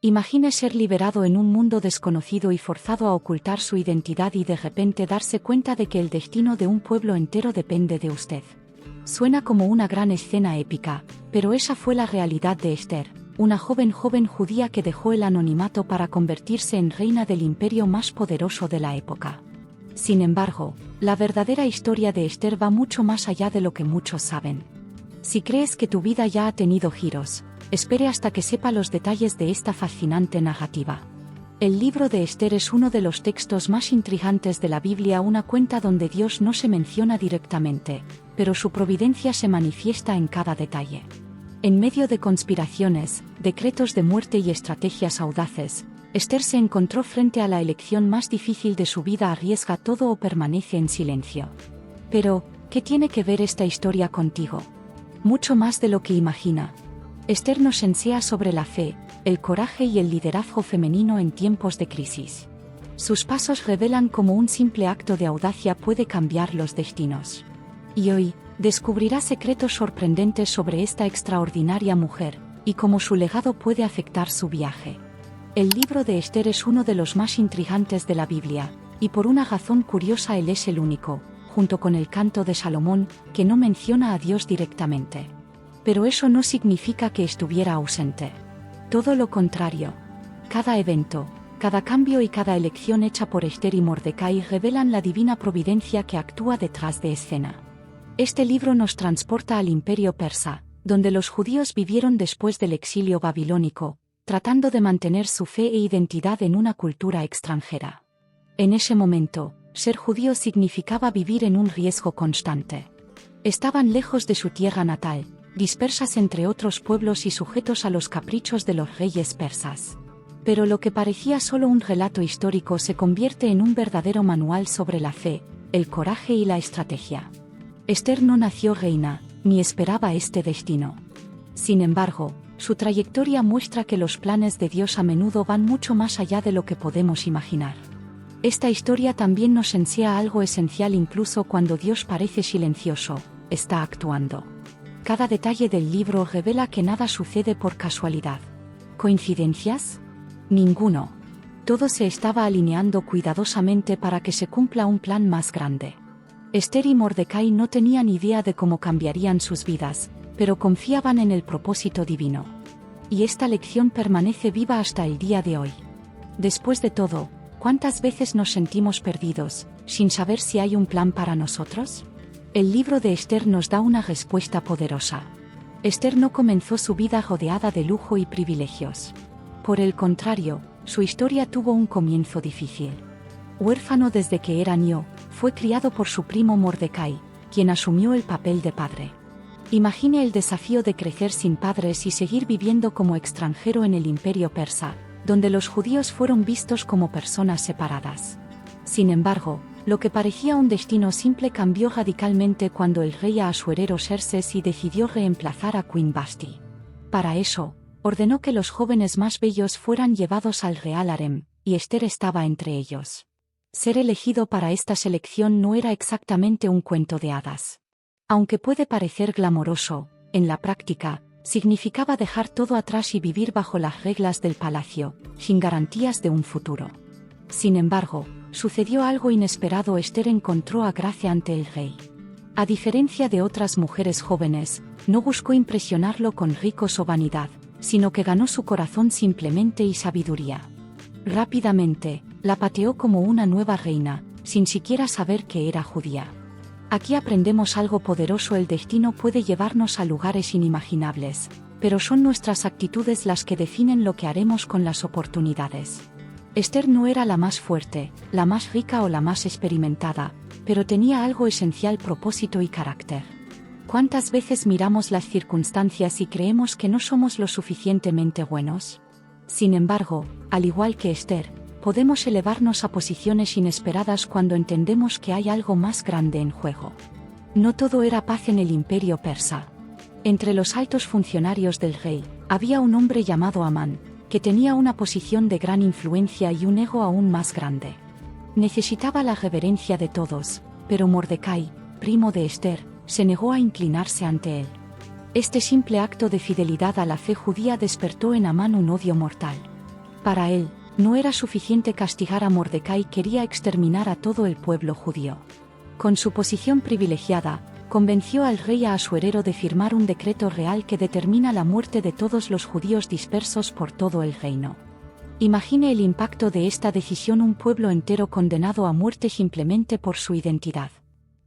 Imagine ser liberado en un mundo desconocido y forzado a ocultar su identidad y de repente darse cuenta de que el destino de un pueblo entero depende de usted. Suena como una gran escena épica, pero esa fue la realidad de Esther, una joven judía que dejó el anonimato para convertirse en reina del imperio más poderoso de la época. Sin embargo, la verdadera historia de Esther va mucho más allá de lo que muchos saben. Si crees que tu vida ya ha tenido giros, espere hasta que sepa los detalles de esta fascinante narrativa. El libro de Esther es uno de los textos más intrigantes de la Biblia, una cuenta donde Dios no se menciona directamente, pero su providencia se manifiesta en cada detalle. En medio de conspiraciones, decretos de muerte y estrategias audaces, Esther se encontró frente a la elección más difícil de su vida: arriesga todo o permanece en silencio. Pero, ¿qué tiene que ver esta historia contigo? Mucho más de lo que imagina. Esther nos enseña sobre la fe, el coraje y el liderazgo femenino en tiempos de crisis. Sus pasos revelan cómo un simple acto de audacia puede cambiar los destinos. Y hoy, descubrirá secretos sorprendentes sobre esta extraordinaria mujer, y cómo su legado puede afectar su viaje. El libro de Esther es uno de los más intrigantes de la Biblia, y por una razón curiosa él es el único, junto con el Canto de Salomón, que no menciona a Dios directamente. Pero eso no significa que estuviera ausente. Todo lo contrario. Cada evento, cada cambio y cada elección hecha por Esther y Mordecai revelan la divina providencia que actúa detrás de escena. Este libro nos transporta al imperio persa, donde los judíos vivieron después del exilio babilónico, tratando de mantener su fe e identidad en una cultura extranjera. En ese momento, ser judío significaba vivir en un riesgo constante. Estaban lejos de su tierra natal, dispersas entre otros pueblos y sujetos a los caprichos de los reyes persas. Pero lo que parecía solo un relato histórico se convierte en un verdadero manual sobre la fe, el coraje y la estrategia. Esther no nació reina, ni esperaba este destino. Sin embargo, su trayectoria muestra que los planes de Dios a menudo van mucho más allá de lo que podemos imaginar. Esta historia también nos enseña algo esencial: incluso cuando Dios parece silencioso, está actuando. Cada detalle del libro revela que nada sucede por casualidad. ¿Coincidencias? Ninguno. Todo se estaba alineando cuidadosamente para que se cumpla un plan más grande. Esther y Mordecai no tenían idea de cómo cambiarían sus vidas, pero confiaban en el propósito divino. Y esta lección permanece viva hasta el día de hoy. Después de todo, ¿cuántas veces nos sentimos perdidos, sin saber si hay un plan para nosotros? El libro de Esther nos da una respuesta poderosa. Esther no comenzó su vida rodeada de lujo y privilegios. Por el contrario, su historia tuvo un comienzo difícil. Huérfano desde que era niño, fue criado por su primo Mordecai, quien asumió el papel de padre. Imagine el desafío de crecer sin padres y seguir viviendo como extranjero en el imperio persa, donde los judíos fueron vistos como personas separadas. Sin embargo, lo que parecía un destino simple cambió radicalmente cuando el rey Asuerero Xerxes decidió reemplazar a Queen Vashti. Para eso, ordenó que los jóvenes más bellos fueran llevados al real harem, y Esther estaba entre ellos. Ser elegido para esta selección no era exactamente un cuento de hadas. Aunque puede parecer glamoroso, en la práctica, significaba dejar todo atrás y vivir bajo las reglas del palacio, sin garantías de un futuro. Sin embargo, sucedió algo inesperado: Esther encontró a gracia ante el rey. A diferencia de otras mujeres jóvenes, no buscó impresionarlo con ricos o vanidad, sino que ganó su corazón simplemente y sabiduría. Rápidamente, la pateó como una nueva reina, sin siquiera saber que era judía. Aquí aprendemos algo poderoso: el destino puede llevarnos a lugares inimaginables, pero son nuestras actitudes las que definen lo que haremos con las oportunidades. Esther no era la más fuerte, la más rica o la más experimentada, pero tenía algo esencial: propósito y carácter. ¿Cuántas veces miramos las circunstancias y creemos que no somos lo suficientemente buenos? Sin embargo, al igual que Esther, podemos elevarnos a posiciones inesperadas cuando entendemos que hay algo más grande en juego. No todo era paz en el imperio persa. Entre los altos funcionarios del rey, había un hombre llamado Amán, que tenía una posición de gran influencia y un ego aún más grande. Necesitaba la reverencia de todos, pero Mordecai, primo de Esther, se negó a inclinarse ante él. Este simple acto de fidelidad a la fe judía despertó en Amán un odio mortal. Para él, no era suficiente castigar a Mordecai, quería exterminar a todo el pueblo judío. Con su posición privilegiada, convenció al rey Asuerero de firmar un decreto real que determina la muerte de todos los judíos dispersos por todo el reino. Imagine el impacto de esta decisión: un pueblo entero condenado a muerte simplemente por su identidad.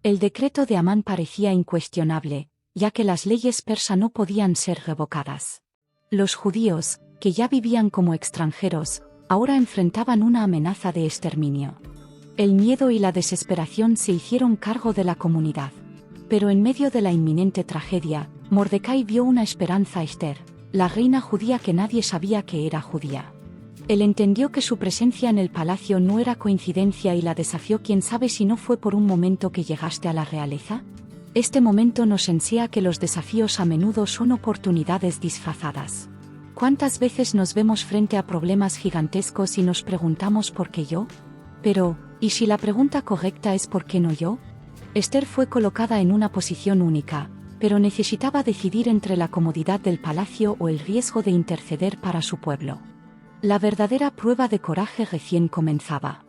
El decreto de Amán parecía incuestionable, ya que las leyes persas no podían ser revocadas. Los judíos, que ya vivían como extranjeros, ahora enfrentaban una amenaza de exterminio. El miedo y la desesperación se hicieron cargo de la comunidad. Pero en medio de la inminente tragedia, Mordecai vio una esperanza: Esther, la reina judía que nadie sabía que era judía. Él entendió que su presencia en el palacio no era coincidencia y la desafió. ¿Quién sabe si no fue por un momento que llegaste a la realeza? Este momento nos enseña que los desafíos a menudo son oportunidades disfrazadas. ¿Cuántas veces nos vemos frente a problemas gigantescos y nos preguntamos ¿por qué yo? Pero, ¿y si la pregunta correcta es ¿por qué no yo? Esther fue colocada en una posición única, pero necesitaba decidir entre la comodidad del palacio o el riesgo de interceder para su pueblo. La verdadera prueba de coraje recién comenzaba.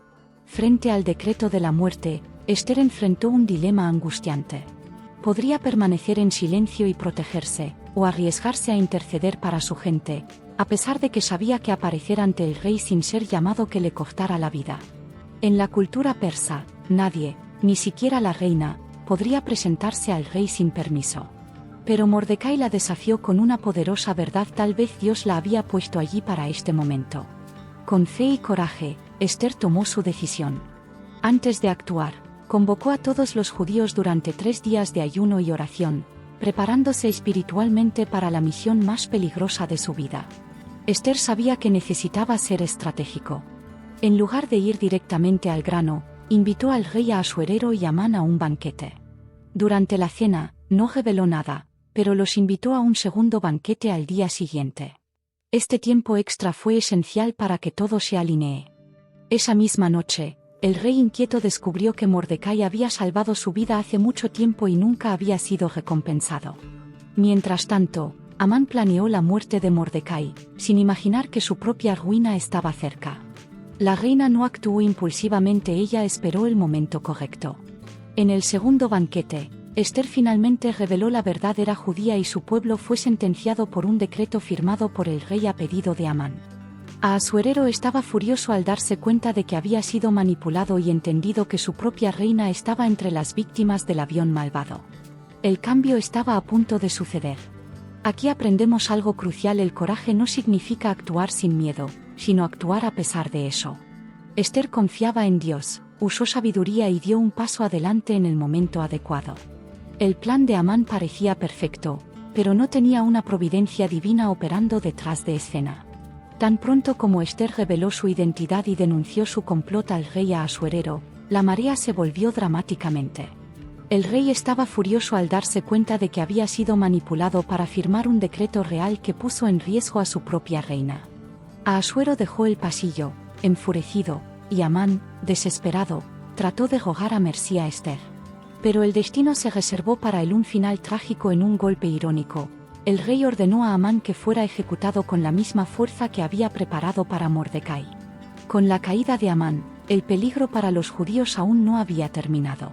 Frente al decreto de la muerte, Esther enfrentó un dilema angustiante. Podría permanecer en silencio y protegerse, o arriesgarse a interceder para su gente, a pesar de que sabía que aparecer ante el rey sin ser llamado que le costara la vida. En la cultura persa, nadie, ni siquiera la reina, podría presentarse al rey sin permiso. Pero Mordecai la desafió con una poderosa verdad: tal vez Dios la había puesto allí para este momento. Con fe y coraje, Esther tomó su decisión. Antes de actuar, convocó a todos los judíos durante 3 días de ayuno y oración, preparándose espiritualmente para la misión más peligrosa de su vida. Esther sabía que necesitaba ser estratégico. En lugar de ir directamente al grano, invitó al rey Asuerero y Amán a un banquete. Durante la cena, no reveló nada, pero los invitó a un segundo banquete al día siguiente. Este tiempo extra fue esencial para que todo se alinee. Esa misma noche, el rey inquieto descubrió que Mordecai había salvado su vida hace mucho tiempo y nunca había sido recompensado. Mientras tanto, Amán planeó la muerte de Mordecai, sin imaginar que su propia ruina estaba cerca. La reina no actuó impulsivamente, ella esperó el momento correcto. En el segundo banquete, Esther finalmente reveló la verdad: era judía y su pueblo fue sentenciado por un decreto firmado por el rey a pedido de Amán. Asuerero estaba furioso al darse cuenta de que había sido manipulado y entendido que su propia reina estaba entre las víctimas del avión malvado. El cambio estaba a punto de suceder. Aquí aprendemos algo crucial: el coraje no significa actuar sin miedo, sino actuar a pesar de eso. Esther confiaba en Dios, usó sabiduría y dio un paso adelante en el momento adecuado. El plan de Amán parecía perfecto, pero no tenía una providencia divina operando detrás de escena. Tan pronto como Esther reveló su identidad y denunció su complot al rey Asuerero, la marea se volvió dramáticamente. El rey estaba furioso al darse cuenta de que había sido manipulado para firmar un decreto real que puso en riesgo a su propia reina. Asuero dejó el pasillo, enfurecido, y Amán, desesperado, trató de rogar a merced a Esther. Pero el destino se reservó para él un final trágico. En un golpe irónico, el rey ordenó a Amán que fuera ejecutado con la misma fuerza que había preparado para Mordecai. Con la caída de Amán, el peligro para los judíos aún no había terminado.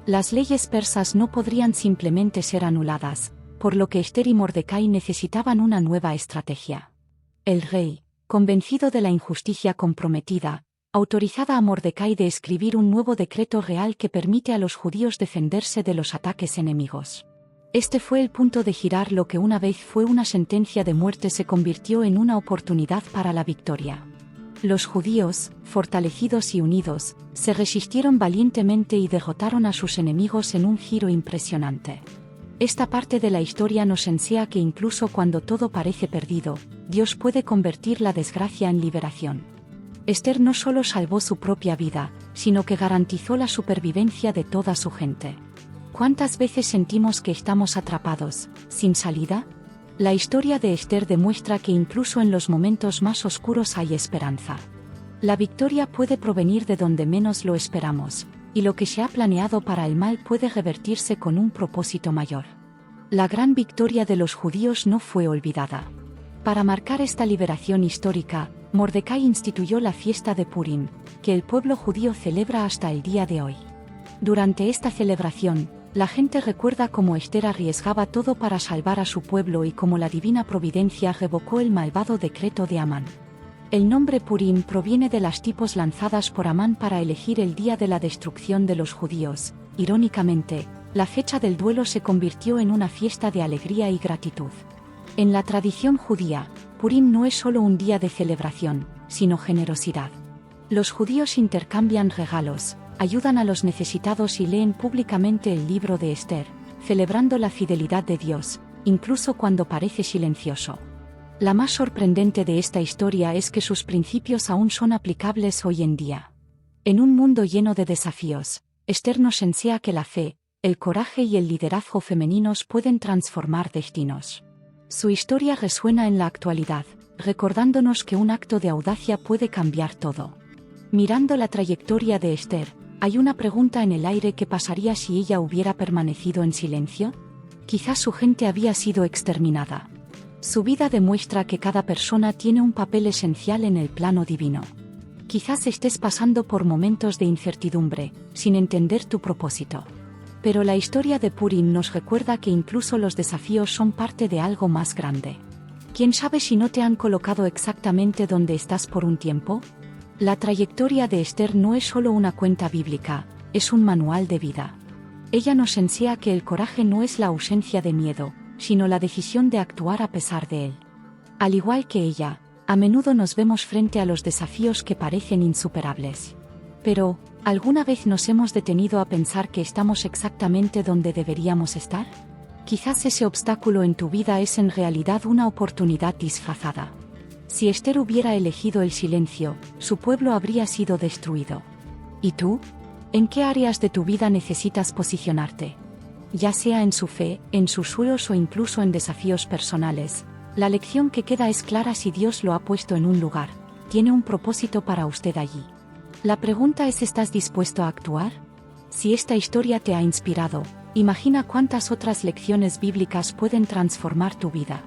Las leyes persas no podrían simplemente ser anuladas, por lo que Esther y Mordecai necesitaban una nueva estrategia. El rey, convencido de la injusticia comprometida, autorizaba a Mordecai de escribir un nuevo decreto real que permite a los judíos defenderse de los ataques enemigos. Este fue el punto de girar: lo que una vez fue una sentencia de muerte se convirtió en una oportunidad para la victoria. Los judíos, fortalecidos y unidos, se resistieron valientemente y derrotaron a sus enemigos en un giro impresionante. Esta parte de la historia nos enseña que incluso cuando todo parece perdido, Dios puede convertir la desgracia en liberación. Esther no solo salvó su propia vida, sino que garantizó la supervivencia de toda su gente. ¿Cuántas veces sentimos que estamos atrapados, sin salida? La historia de Esther demuestra que incluso en los momentos más oscuros hay esperanza. La victoria puede provenir de donde menos lo esperamos, y lo que se ha planeado para el mal puede revertirse con un propósito mayor. La gran victoria de los judíos no fue olvidada. Para marcar esta liberación histórica, Mordecai instituyó la fiesta de Purim, que el pueblo judío celebra hasta el día de hoy. Durante esta celebración, la gente recuerda cómo Ester arriesgaba todo para salvar a su pueblo y cómo la divina providencia revocó el malvado decreto de Amán. El nombre Purim proviene de las tipos lanzadas por Amán para elegir el día de la destrucción de los judíos. Irónicamente, la fecha del duelo se convirtió en una fiesta de alegría y gratitud. En la tradición judía, Purim no es solo un día de celebración, sino generosidad. Los judíos intercambian regalos, ayudan a los necesitados y leen públicamente el libro de Ester, celebrando la fidelidad de Dios, incluso cuando parece silencioso. La más sorprendente de esta historia es que sus principios aún son aplicables hoy en día. En un mundo lleno de desafíos, Ester nos enseña que la fe, el coraje y el liderazgo femeninos pueden transformar destinos. Su historia resuena en la actualidad, recordándonos que un acto de audacia puede cambiar todo. Mirando la trayectoria de Ester, hay una pregunta en el aire: ¿qué pasaría si ella hubiera permanecido en silencio? Quizás su gente había sido exterminada. Su vida demuestra que cada persona tiene un papel esencial en el plano divino. Quizás estés pasando por momentos de incertidumbre, sin entender tu propósito. Pero la historia de Purim nos recuerda que incluso los desafíos son parte de algo más grande. ¿Quién sabe si no te han colocado exactamente donde estás por un tiempo? La trayectoria de Ester no es solo una cuenta bíblica, es un manual de vida. Ella nos enseña que el coraje no es la ausencia de miedo, sino la decisión de actuar a pesar de él. Al igual que ella, a menudo nos vemos frente a los desafíos que parecen insuperables. Pero, ¿alguna vez nos hemos detenido a pensar que estamos exactamente donde deberíamos estar? Quizás ese obstáculo en tu vida es en realidad una oportunidad disfrazada. Si Ester hubiera elegido el silencio, su pueblo habría sido destruido. ¿Y tú? ¿En qué áreas de tu vida necesitas posicionarte? Ya sea en su fe, en sus sueños o incluso en desafíos personales, la lección que queda es clara: si Dios lo ha puesto en un lugar, tiene un propósito para usted allí. La pregunta es: ¿estás dispuesto a actuar? Si esta historia te ha inspirado, imagina cuántas otras lecciones bíblicas pueden transformar tu vida.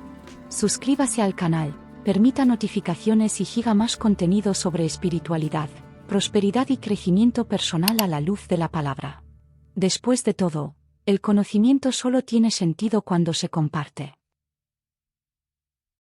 Suscríbase al canal, permita notificaciones y siga más contenido sobre espiritualidad, prosperidad y crecimiento personal a la luz de la palabra. Después de todo, el conocimiento solo tiene sentido cuando se comparte.